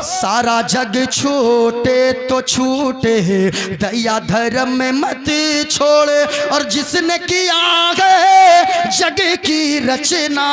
सारा जग छूटे तो छूटे, दया धर्म में मत छोड़। और जिसने किया है जग की रचना,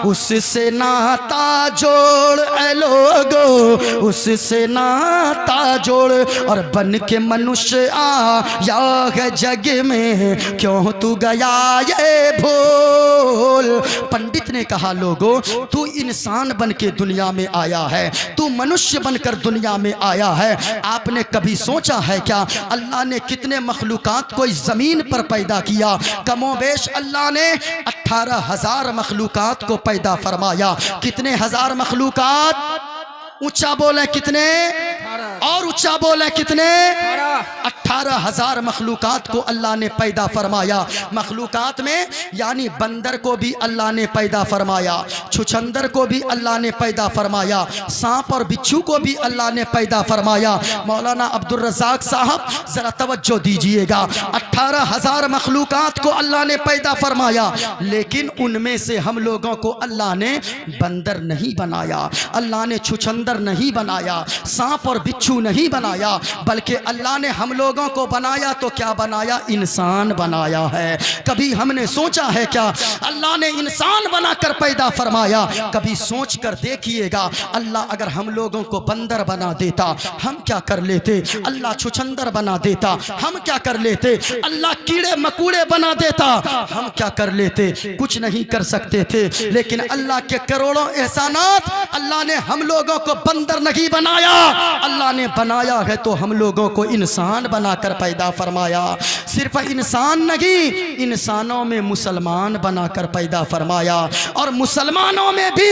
उससे नाता जोड़। ऐ लोगो उससे नाता जोड़। और बन के मनुष्य आया है जग में, क्यों तू गया ये भूल। पंडित ने कहा लोगो तू इंसान बन के दुनिया में आया है, तू मनुष्य बनकर दुनिया में आया है। आपने कभी सोचा है क्या अल्लाह ने कितने मखलूकात को इस जमीन पर पैदा किया? कमोबेश अल्लाह ने 18,000 मखलूकात को पैदा फरमाया। कितने हजार मखलूकात? ऊंचा बोले कितने? और ऊंचा बोले कितने? 18,000 मखलूकात को अल्लाह ने पैदा फरमाया। मखलूकात में यानी बंदर को भी अल्लाह ने पैदा फरमाया, छुछंदर को भी अल्लाह ने पैदा फरमाया, सांप और बिच्छू को भी अल्लाह ने पैदा फरमाया। मौलाना अब्दुल रज़ाक साहब जरा तवज्जो दीजिएगा, 18,000 मखलूकात को अल्लाह ने पैदा फरमाया, लेकिन उनमें से हम लोगों को अल्लाह ने बंदर नहीं बनाया, अल्लाह ने छुछंदर नहीं बनाया, सांप और बिच्छू नहीं बनाया, बल्कि अल्लाह ने हम लोगों को बनाया तो क्या बनाया? इंसान बनाया है। कभी हमने सोचा है क्या अल्लाह ने इंसान बनाकर पैदा फरमाया? कभी सोच कर देखिएगा, अल्लाह अगर हम लोगों को बंदर बना देता हम क्या कर लेते? अल्लाह छुछंदर बना देता हम क्या कर लेते? अल्लाह कीड़े मकूड़े बना देता हम क्या कर लेते? कुछ नहीं कर सकते थे। लेकिन अल्लाह के करोड़ों एहसानात, अल्लाह ने हम लोगों को बंदर नहीं बनाया, अल्लाह ने बनाया है तो हम लोगों को इंसान बनाकर पैदा फरमाया। सिर्फ इंसान नहीं, इंसानों में मुसलमान बनाकर पैदा फरमाया। और मुसलमानों में भी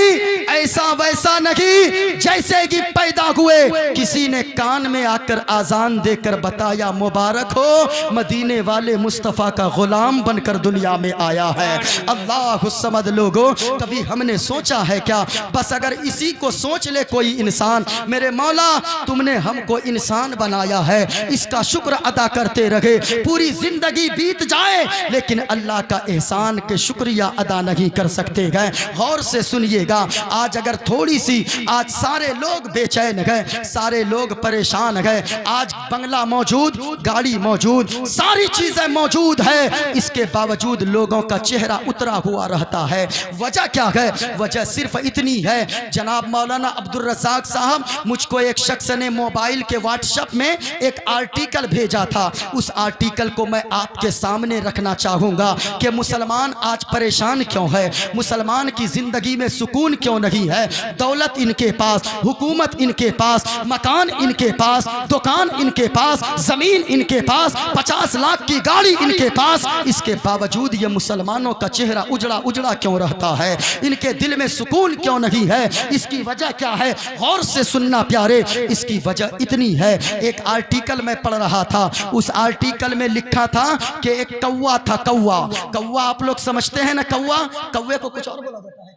ऐसा वैसा नहीं जैसे कि पैदा हुए किसी ने कान में आकर आजान देकर बताया मुबारक हो मदीने वाले मुस्तफ़ा का गुलाम बनकर दुनिया में आया है। अल्लाह समद लोगो, कभी हमने सोचा है क्या बस अगर इसी को सोच ले कोई इंसान, मेरे मौला तुमने हमको इंसान बनाया है, इसका शुक्र अदा करते रहे, पूरी जिंदगी बीत जाए लेकिन अल्लाह का एहसान के शुक्रिया अदा नहीं कर सकते गए। गौर से सुनिएगा, आज अगर थोड़ी सी, आज सारे लोग बेचैन गए, सारे लोग परेशान गए, आज बंगला मौजूद, गाड़ी मौजूद, सारी चीजें मौजूद है, इसके बावजूद लोगों का चेहरा उतरा हुआ रहता है। वजह क्या है? वजह सिर्फ इतनी है, जनाब मौलाना अब्दुल रज़ाक साहब, मुझको एक शख्स ने मोबाइल के व्हाट्सएप में एक आर्टिकल भेजा था। उस आर्टिकल को मैं आपके सामने रखना चाहूँगा कि मुसलमान आज परेशान क्यों है, मुसलमान की ज़िंदगी में सुकून क्यों नहीं है। दौलत इनके पास, हुकूमत इनके पास, मकान इनके पास, दुकान इनके पास, ज़मीन इनके पास, 50 लाख की गाड़ी इनके पास, इसके बावजूद ये मुसलमानों का चेहरा उजड़ा उजड़ा क्यों रहता है? इनके दिल में सुकून क्यों नहीं है? इसकी वजह क्या है? गौर से सुनना प्यारे, इसकी वजह इतनी है। एक आर्टिकल मैं पढ़ रहा था, उस आर्टिकल में लिखा था कि एक कौवा था। कौवा, कौवा आप लोग समझते हैं ना, कौवा, कौवे को कुछ और बोला जाता है।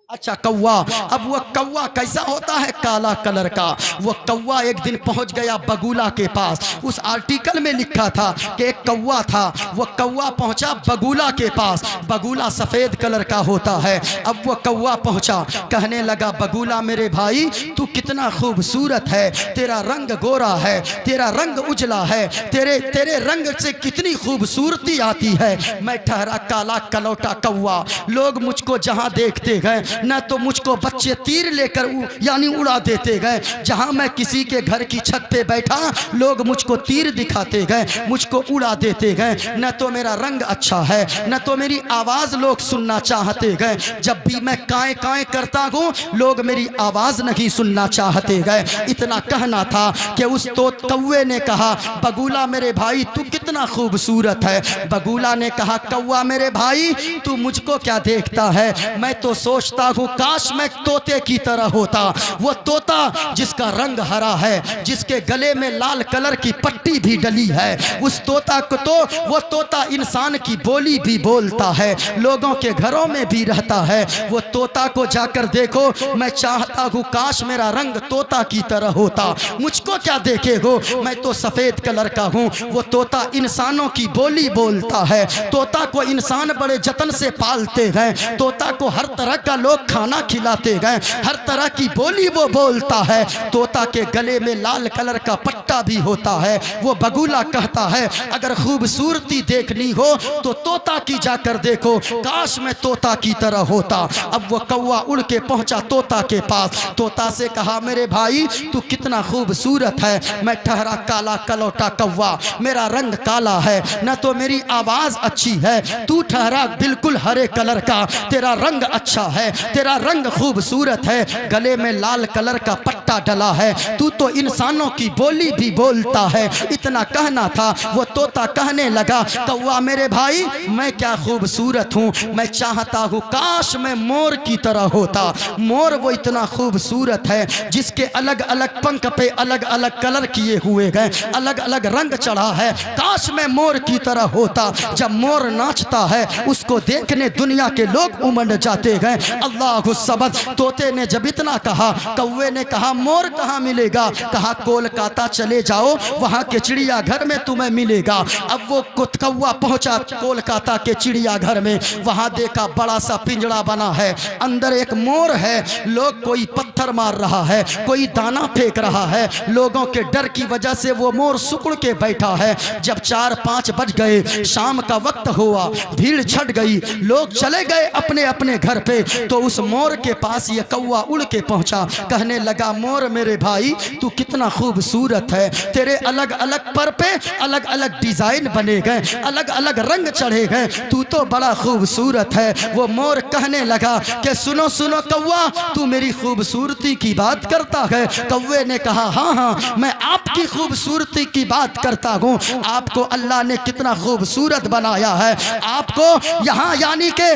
अच्छा कौवा, अब वह कौवा कैसा होता है? काला कलर का। वह कौवा एक दिन पहुंच गया बगुला के पास। उस आर्टिकल में लिखा था कि एक कौवा था, वह कौवा पहुंचा बगुला के पास। बगुला सफेद कलर का होता है। अब वह कौवा पहुंचा, कहने लगा बगुला मेरे भाई तू कितना खूबसूरत है, तेरा रंग गोरा है, तेरा रंग उजला है, तेरे रंग से कितनी खूबसूरती आती है। मैं ठहरा काला कलौटा कौवा। लोग मुझको जहां देखते गए न तो मुझको बच्चे तीर लेकर यानी उड़ा देते गए, जहां मैं किसी के घर की छत पे बैठा लोग मुझको तीर दिखाते गए, मुझको उड़ा देते गए। न तो मेरा रंग अच्छा है, न तो मेरी आवाज़ लोग सुनना चाहते गए। जब भी मैं काएं काएं करता हूँ लोग मेरी आवाज़ नहीं सुनना चाहते गए। इतना कहना था कि उस तो कौवे ने कहा बगुला मेरे भाई तू कितना खूबसूरत है। बगुला ने कहा कौवा मेरे भाई तू मुझको क्या देखता है, मैं तो सोचता हूँ काश मैं तोते की तरह होता। वो तोता जिसका रंग हरा है, जिसके गले में लाल कलर की पट्टी भी डली है, उस तोता को तो वो तोता इंसान की बोली भी बोलता है, लोगों के घरों में भी रहता है। वो तोता को जाकर देखो, मैं चाहता हूँ काश मेरा रंग तोता की तरह होता। मुझको क्या देखे हो, मैं तो सफ़ेद कलर का हूँ। वो तोता इंसानों की बोली बोलता है। तोता को इंसान बड़े जतन से पालते हैं। तोता को हर तरह का लोग लोग खाना खिलाते गए, हर तरह की बोली वो बोलता है। तोता के गले में लाल कलर का पट्टा भी होता है, वो बगुला कहता है अगर खूबसूरती देखनी हो तो तोता की जाकर देखो, काश मैं तोता की तरह होता। अब वो कौवा उड़ के पहुंचा तोता के पास, तोता से कहा मेरे भाई तू कितना खूबसूरत है, मैं ठहरा काला कलौटा कौवा, मेरा रंग काला है, न तो मेरी आवाज अच्छी है, तू ठहरा बिल्कुल हरे कलर का, तेरा रंग अच्छा है, तेरा रंग खूबसूरत है, गले में लाल कलर का पट्टा डला है, तू तो इंसानों की बोली भी बोलता है। इतना कहना था, वो तोता कहने लगा कौवा मेरे भाई मैं क्या खूबसूरत हूँ, मैं चाहता हूँ काश मैं मोर की तरह होता। मोर वो इतना खूबसूरत है जिसके अलग अलग पंख पे अलग अलग कलर किए हुए गए, अलग अलग रंग चढ़ा है, काश मैं मोर की तरह होता। जब मोर नाचता है उसको देखने दुनिया के लोग उमड़ जाते गए। अल्लाहु सबद। तोते ने जब इतना कहा, कौवे ने कहा मोर कहाँ मिलेगा, कहा कोलकाता चले जाओ, वहाँ के चिड़ियाघर में तुम्हें मिलेगा। अब वो कौवा पहुँचा कोलकाता के चिड़ियाघर में, वहाँ देखा बड़ा सा पिंजड़ा बना है, अंदर एक मोर है, लोग कोई पत्थर मार रहा है, कोई दाना फेंक रहा है, लोगों के डर की वजह से वो मोर सुकड़ के बैठा है। जब 4-5 बज गए, शाम का वक्त हुआ, भीड़ छट गई, लोग चले गए अपने अपने घर पे, तो उस मोर के पास ये कौवा उड़ के पहुंचा, कहने लगा मोर मेरे भाई तू कितना खूबसूरत है, तेरे अलग अलग पर पे अलग अलग डिजाइन बने गए, अलग अलग रंग चढ़े गए, तू तो बड़ा खूबसूरत है। वो मोर कहने लगा कि सुनो सुनो कौवा, तू मेरी खूबसूरती की बात करता है। कौवे ने कहा हाँ हाँ मैं आपकी खूबसूरती की बात करता हूँ, आपको अल्लाह ने कितना खूबसूरत बनाया है, आपको यहाँ यानी के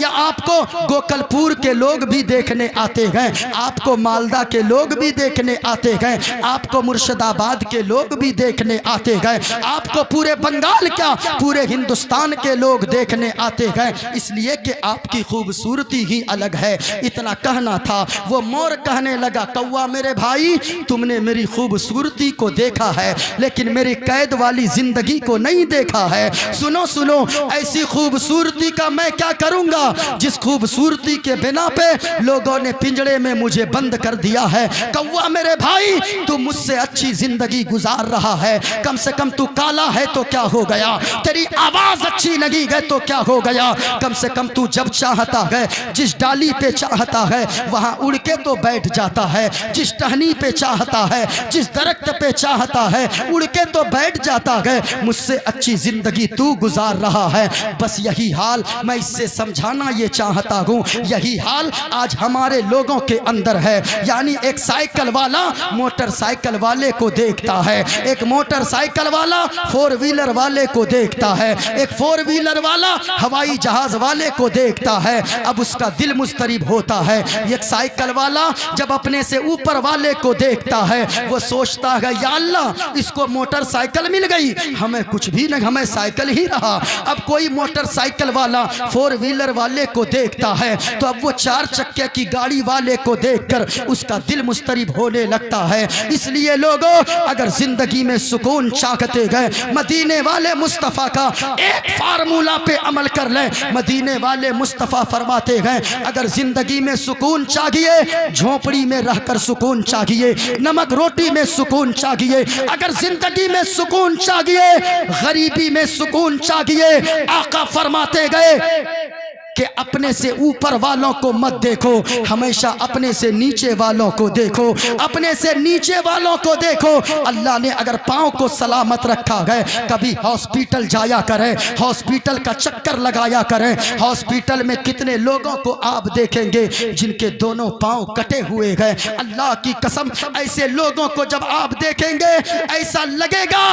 आपको गोकलपुर के लोग भी देखने आते हैं, आपको मालदा के लोग भी देखने आते हैं, आपको मुर्शिदाबाद के लोग भी देखने आते हैं, आपको पूरे बंगाल क्या पूरे हिंदुस्तान के लोग देखने आते हैं, इसलिए कि आपकी खूबसूरती ही अलग है। इतना कहना था, वो मोर कहने लगा कौवा मेरे भाई तुमने मेरी खूबसूरती को देखा है लेकिन मेरी कैद वाली जिंदगी को नहीं देखा है। सुनो सुनो ऐसी खूबसूरती का मैं क्या करूंगा जिस खूबसूरती के बिना पे लोगों ने पिंजड़े में मुझे बंद कर दिया है। कौवा मेरे भाई तू मुझसे अच्छी जिंदगी गुजार रहा है, कम से कम तू काला है तो क्या हो गया, तेरी आवाज अच्छी नहीं है तो क्या हो गया, कम से कम तू जब चाहता है जिस डाली पे चाहता है वहां उड़ के तो बैठ जाता है, जिस टहनी पे चाहता है जिस दरख्त पे चाहता है उड़ के तो बैठ जाता है, मुझसे अच्छी जिंदगी तू गुजार रहा है। बस यही हाल मैं इससे समझाना ये चाहता हूँ, यही हाल आज हमारे लोगों के अंदर है। यानी एक साइकिल वाला मोटरसाइकिल वाले को देखता है, एक मोटरसाइकिल वाला 4 व्हीलर वाले को देखता है, एक 4 व्हीलर वाला हवाई जहाज वाले को देखता है। अब उसका दिल मुस्तरिब होता है। एक साइकिल वाला जब अपने से ऊपर वाले को देखता है वो सोचता है या अल्लाह इसको मोटरसाइकिल मिल गई, हमें कुछ भी नहीं, हमें साइकिल ही रहा। अब कोई मोटरसाइकिल वाला 4 व्हीलर वाले को देखता है तो अब वो 4 चक्के की गाड़ी वाले को देखकर उसका दिल मुस्तरिब होने लगता है। इसलिए लोगों अगर जिंदगी में सुकून चाहते गए मदीने वाले मुस्तफ़ा का एक फार्मूला पे अमल कर लें। मदीने वाले मुस्तफ़ा फरमाते हैं अगर जिंदगी में सुकून चाहिए, झोपड़ी में रहकर सुकून चाहिए, नमक रोटी में सुकून चाहिए, अगर जिंदगी में सुकून चाहिए, गरीबी में सुकून चाहिए, आका फरमाते गए कि अपने से ऊपर वालों को मत देखो, हमेशा अपने से नीचे वालों को देखो, अपने से नीचे वालों को देखो। अल्लाह ने अगर पाँव को सलामत रखा है, कभी हॉस्पिटल जाया करें, हॉस्पिटल का चक्कर लगाया करें। हॉस्पिटल में कितने लोगों को आप देखेंगे जिनके दोनों पाँव कटे हुए हैं। अल्लाह की कसम ऐसे लोगों को जब आप देखेंगे ऐसा लगेगा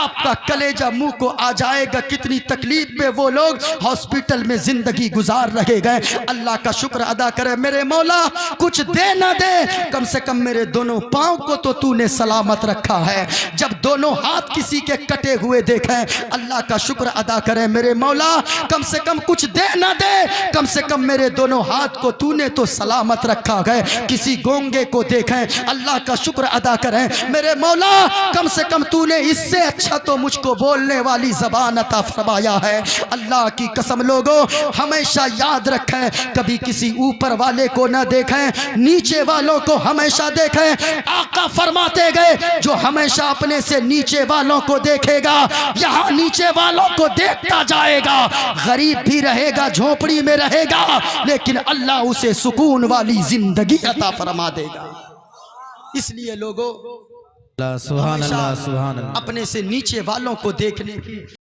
आपका कलेजा मुंह को आ जाएगा, कितनी तकलीफ में वो लोग हॉस्पिटल में जिंदगी गुजार रहे गए। अल्लाह का शुक्र अदा करे मेरे मौला, कुछ दे ना दे कम से कम मेरे दोनों पांव को तो तूने सलामत रखा है। जब दोनों हाथ किसी के कटे हुए देखें अल्लाह का शुक्र अदा करे मेरे मौला, कम से कम कुछ दे ना दे कम से कम मेरे दोनों हाथ को तूने तो सलामत रखा है। किसी गोंगे को देखें अल्लाह का शुक्र अदा करें मेरे मौला, कम से कम तूने इससे अच्छा तो मुझको बोलने वाली जबान अता फरमाया है। अल्लाह की कसम लोगों हमेशा हमेशा याद रखें, कभी किसी ऊपर वाले को न देखें, नीचे वालों को हमेशा देखें। आका फरमाते गए जो हमेशा अपने से नीचे वालों को देखेगा, यहाँ नीचे वालों को देखता जाएगा, गरीब भी रहेगा, झोपड़ी में रहेगा, लेकिन अल्लाह उसे सुकून वाली जिंदगी अता फरमा देगा। इसलिए लोगों, सुभान अल्लाह, सुभान अल्लाह। अपने से नीचे वालों को देखने की